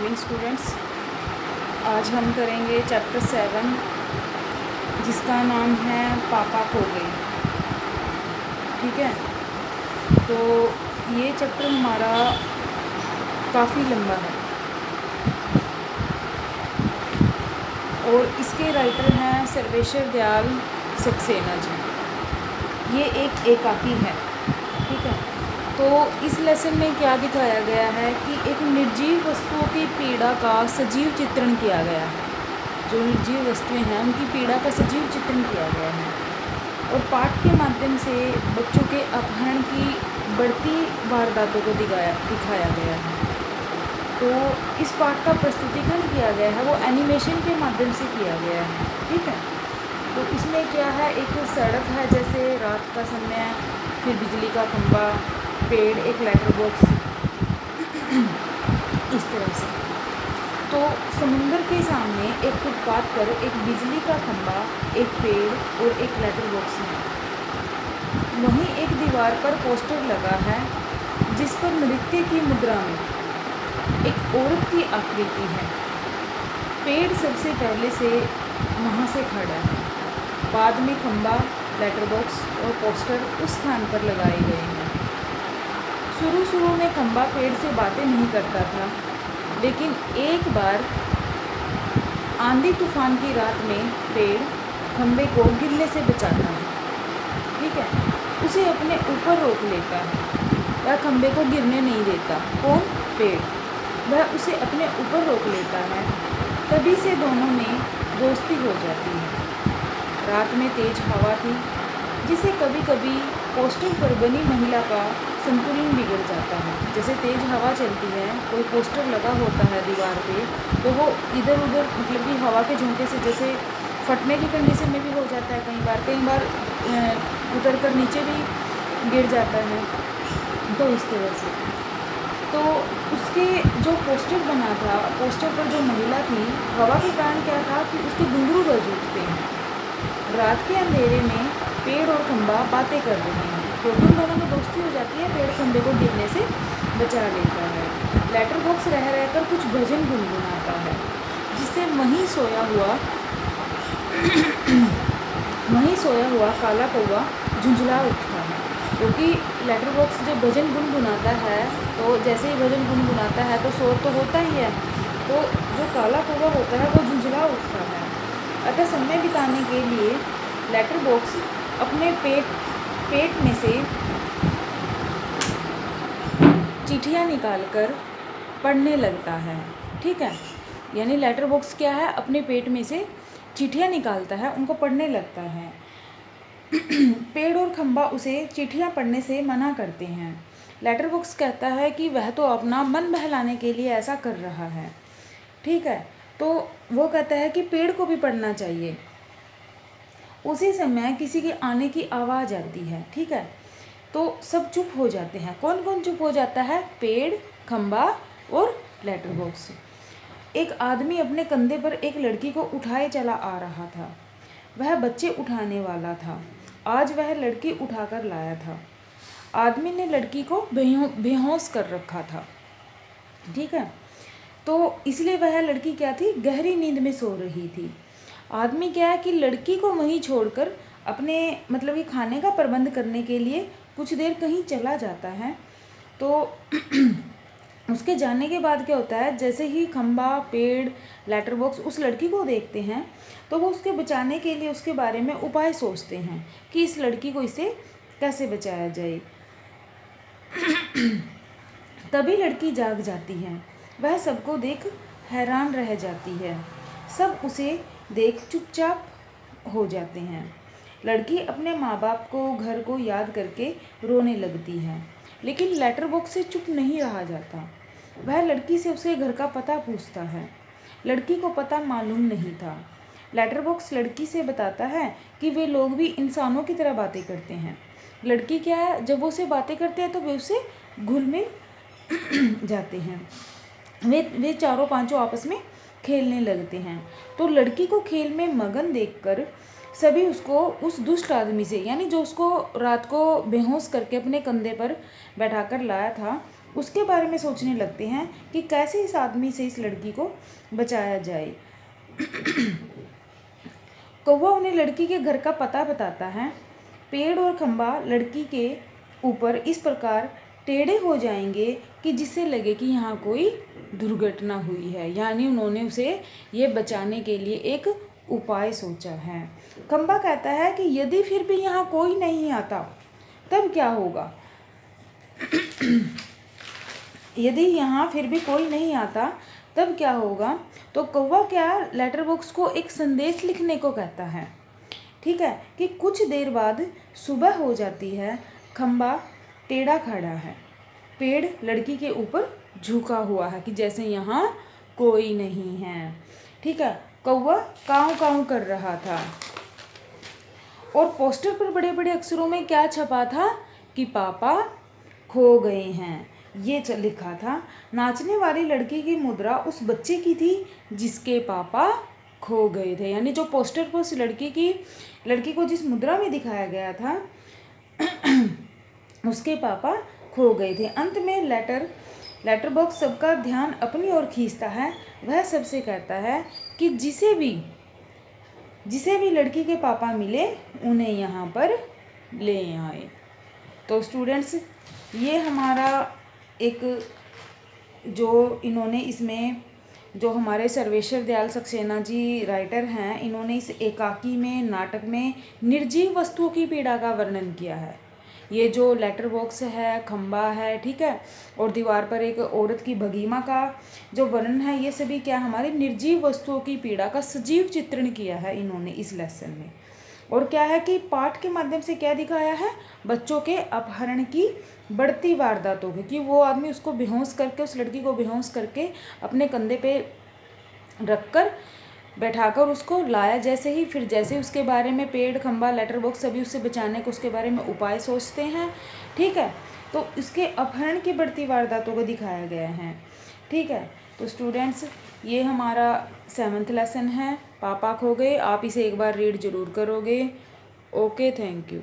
Morning students. आज हम करेंगे चैप्टर 7 जिसका नाम है पापा खो गए। ठीक है, तो ये चैप्टर हमारा काफ़ी लंबा है और इसके राइटर हैं सर्वेश्वर दयाल सक्सेना जी। ये एक एकाकी है। ठीक है, तो इस लेसन में क्या दिखाया गया है कि एक निर्जीव वस्तुओं की पीड़ा का सजीव चित्रण किया गया है। जो निर्जीव वस्तुएं हैं उनकी पीड़ा का सजीव चित्रण किया गया है और पाठ के माध्यम से बच्चों के अपहरण की बढ़ती वारदातों को दिखाया गया है। तो इस पाठ का प्रस्तुतिकरण किया गया है वो एनिमेशन के माध्यम से किया गया है। ठीक है, तो इसमें क्या है, एक सड़क है जैसे रात का समय, फिर बिजली का खंभा, पेड़, एक लेटर बॉक्स, इस तरह से। तो समुंदर के सामने एक फुटपाथ पर एक बिजली का खंभा, एक पेड़ और एक लेटर बॉक्स है। वहीं एक दीवार पर पोस्टर लगा है जिस पर नृत्य की मुद्रा में एक औरत की आकृति है। पेड़ सबसे पहले से वहाँ से खड़ा है, बाद में खंभा, लेटर बॉक्स और पोस्टर उस स्थान पर लगाए गए हैं। शुरू में खंभा पेड़ से बातें नहीं करता था, लेकिन एक बार आंधी तूफान की रात में पेड़ खंभे को गिरने से बचाता है। ठीक है, उसे अपने ऊपर रोक लेता है, वह खंभे को गिरने नहीं देता। कौन? पेड़। वह उसे अपने ऊपर रोक लेता है। तभी से दोनों में दोस्ती हो जाती है। रात में तेज हवा थी जिसे कभी कभी पोस्टर पर बनी महिला का संतुलन बिगड़ जाता है। जैसे तेज हवा चलती है, कोई पोस्टर लगा होता है दीवार पे, तो वो इधर उधर मतलब कि हवा के झोंके से जैसे फटने की कंडीशन में भी हो जाता है। कई बार उतर कर नीचे भी गिर जाता है। तो इस तरह से तो उसके जो पोस्टर बना था, पोस्टर पर जो महिला थी, हवा के कारण क्या था कि उसके घुंघरू बज उठते हैं। रात के अंधेरे में पेड़ और खंभा बातें कर रहे हैं, तो उन दोनों में दोस्ती हो जाती है। पेड़ खंभे को गिरने से बचा लेता है। लेटर बॉक्स रह रहकर कुछ भजन गुनगुनाता है जिससे वहीं सोया हुआ काला कौवा झुंझला उठता है। क्योंकि लेटर बॉक्स जब भजन गुनगुनाता है तो जैसे ही भजन गुनगुनाता है तो शोर तो होता ही है, तो जो काला कौवा होता है वो झुंझला उठता है। अतः समय बिताने के लिए लेटर बॉक्स अपने पेट में से चिट्ठियाँ निकालकर पढ़ने लगता है। ठीक है, यानी लेटर बॉक्स क्या है, अपने पेट में से चिट्ठियाँ निकालता है, उनको पढ़ने लगता है। पेड़ और खंभा उसे चिट्ठियाँ पढ़ने से मना करते हैं। लेटर बॉक्स कहता है कि वह तो अपना मन बहलाने के लिए ऐसा कर रहा है। ठीक है, तो वो कहता है कि पेड़ को भी पढ़ना चाहिए। उसी समय किसी के आने की आवाज़ आती है। ठीक है, तो सब चुप हो जाते हैं। कौन कौन चुप हो जाता है? पेड़, खंभा और लेटर बॉक्स। एक आदमी अपने कंधे पर एक लड़की को उठाए चला आ रहा था। वह बच्चे उठाने वाला था। आज वह लड़की उठाकर लाया था। आदमी ने लड़की को बेहोश कर रखा था। ठीक है, तो इसलिए वह लड़की क्या थी, गहरी नींद में सो रही थी। आदमी क्या है कि लड़की को वहीं छोड़कर अपने मतलब कि खाने का प्रबंध करने के लिए कुछ देर कहीं चला जाता है। तो उसके जाने के बाद क्या होता है, जैसे ही खंभा, पेड़, लेटर बॉक्स उस लड़की को देखते हैं तो वो उसके बचाने के लिए उसके बारे में उपाय सोचते हैं कि इस लड़की को इससे कैसे बचाया जाए। तभी लड़की जाग जाती है। वह सबको देख हैरान रह जाती है। सब उसे देख चुपचाप हो जाते हैं। लड़की अपने माँ बाप को, घर को याद करके रोने लगती है, लेकिन लेटर बॉक्स से चुप नहीं रहा जाता। वह लड़की से उसके घर का पता पूछता है। लड़की को पता मालूम नहीं था। लेटर बॉक्स लड़की से बताता है कि वे लोग भी इंसानों की तरह बातें करते हैं। लड़की क्या है, जब वो उससे बातें करते हैं तो वे उससे घुल मिल जाते हैं। वे चारों पांचों आपस में खेलने लगते हैं। तो लड़की को खेल में मगन देखकर सभी उसको उस दुष्ट आदमी से, यानी जो उसको रात को बेहोश करके अपने कंधे पर बैठाकर लाया था, उसके बारे में सोचने लगते हैं कि कैसे इस आदमी से इस लड़की को बचाया जाए। कौवा उन्हें लड़की के घर का पता बताता है। पेड़ और खंबा लड़की के ऊपर इस प्रकार टेढ़े हो जाएंगे कि जिससे लगे कि यहाँ कोई दुर्घटना हुई है, यानी उन्होंने उसे ये बचाने के लिए एक उपाय सोचा है। खंबा कहता है कि यदि फिर भी यहाँ कोई नहीं आता तब क्या होगा। यदि यहाँ फिर भी कोई नहीं आता तब क्या होगा, तो कौवा क्या लेटर बॉक्स को एक संदेश लिखने को कहता है। ठीक है, कि कुछ देर बाद सुबह हो जाती है। खंबा टेढ़ा खड़ा है, पेड़ लड़की के ऊपर झुका हुआ है कि जैसे यहाँ कोई नहीं है। ठीक है, कौवा काँव काँव कर रहा था और पोस्टर पर बड़े बड़े अक्षरों में क्या छपा था कि पापा खो गए हैं, ये लिखा था। नाचने वाली लड़की की मुद्रा उस बच्चे की थी जिसके पापा खो गए थे, यानी जो पोस्टर पर उस लड़की को जिस मुद्रा में दिखाया गया था उसके पापा खो गए थे। अंत में लेटर बॉक्स सबका ध्यान अपनी ओर खींचता है। वह सबसे कहता है कि जिसे भी लड़की के पापा मिले उन्हें यहाँ पर ले आए। तो स्टूडेंट्स, ये हमारा एक जो इन्होंने इसमें जो हमारे सर्वेश्वर दयाल सक्सेना जी राइटर हैं, इन्होंने इस एकाकी में नाटक में निर्जीव वस्तुओं की पीड़ा का वर्णन किया है। ये जो लेटर बॉक्स है, खंबा है, ठीक है, और दीवार पर एक औरत की भगीमा का जो वर्णन है, ये सभी क्या हमारे निर्जीव वस्तुओं की पीड़ा का सजीव चित्रण किया है इन्होंने इस लेसन में। और क्या है कि पाठ के माध्यम से क्या दिखाया है, बच्चों के अपहरण की बढ़ती वारदातों की, कि वो आदमी उसको बेहोश करके, उस लड़की को बेहोश करके अपने कंधे पे रखकर बैठाकर उसको लाया, जैसे उसके बारे में पेड़, खंबा, लेटर बॉक्स सभी उससे बचाने को उसके बारे में उपाय सोचते हैं। ठीक है, तो इसके अपहरण की बढ़ती वारदातों को दिखाया गया है। ठीक है, तो स्टूडेंट्स, ये हमारा 7th लेसन है, पापा खो गए। आप इसे एक बार रीड जरूर करोगे। Okay, thank you.